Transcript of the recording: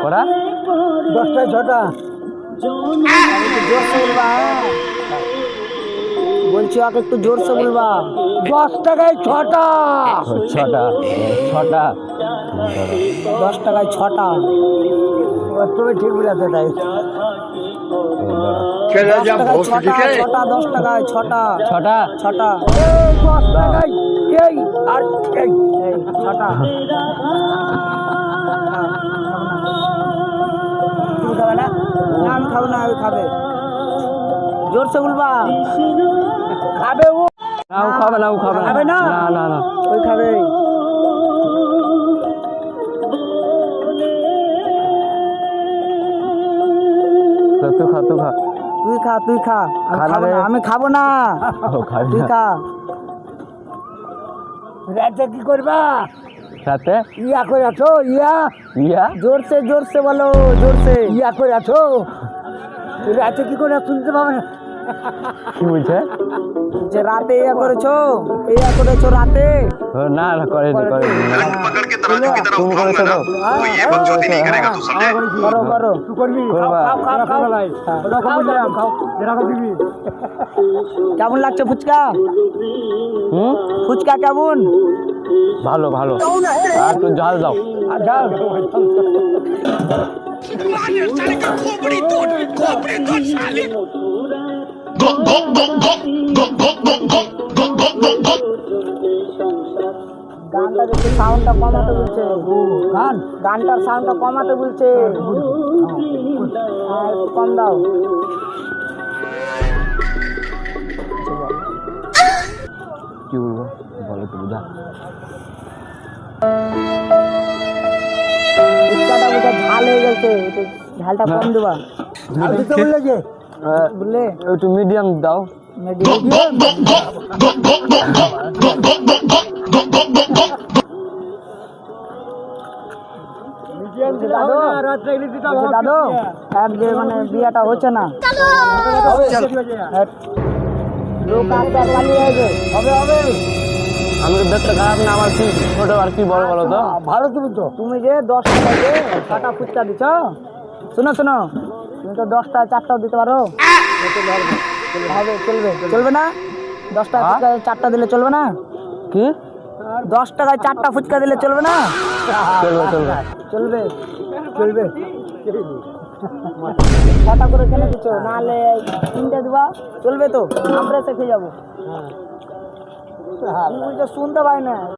কটা 10টায় 6টা জোরসে বলবা বলছি ওকে একটু জোরসে বলবা 10 টাকায় 6টা 10 টাকায় 6টা তুমি ঠিক বলেছো তাই 10 টাকায় 6টা 6টা 10 টাকায় এই আর এই 6টা তুমি খাবে না না আমি খাবো না ওই খাবে জোরসে বলবা খাবে ও খাবে না খাবে না না ওই খাবে তুই খা আমি খাবো না তুই খা রাতে কি করবা সাথে ইয়া করে আছো জোরসে বলো জোরসে ইয়া করে আছো রাতে কি করে শুনতে পাবে না কি বলছে যে রাতে ইয়া করেছো রাতে না করেনি पकड़ के तराजू की तरफ उठाऊंगा ना तो ये बकचोदी नहीं करेगा तू समझे করো तू करबি কেমন লাগছে ফুচকা ফুচকা কেমন ভালো আর একটু ঝাল দাও গানটা দেখে সাউন্ডটা কমাতে বলছে গানটার সাউন্ডটা কমাতে বলছে একটু কম দাও কি বলবো বলো তো বুঝা ফুচকাটা বোধহয় ঝাল হয়ে গেছে একটু ঝালটা কম দেবা বুঝলে একটু মিডিয়াম দাও দাদু এক যে মানে বিয়াটা হচ্ছে না লোক আসবে পালিয়ে যাবে হবে আমি তো দেখতে খারাপ না আমার কি ছোট আর কি বড় বলো তো ভালো তুমি যে 10 টাকায় যে 6টা ফুচকা দিচ্ছ শোনো তুমি তো 10টায় 4টাও দিতে পারো হবে চলবে না 10 টাকা ফুচকা 4টা দিলে চলবে না কি 10 টাকায় 4টা ফুচকা দিলে চলবে না চলবে 6টা করে কেন দিচ্ছ নাহলে 3টে দিবা চলবে তো আমরা শিখে যাবো শুনতে পাই না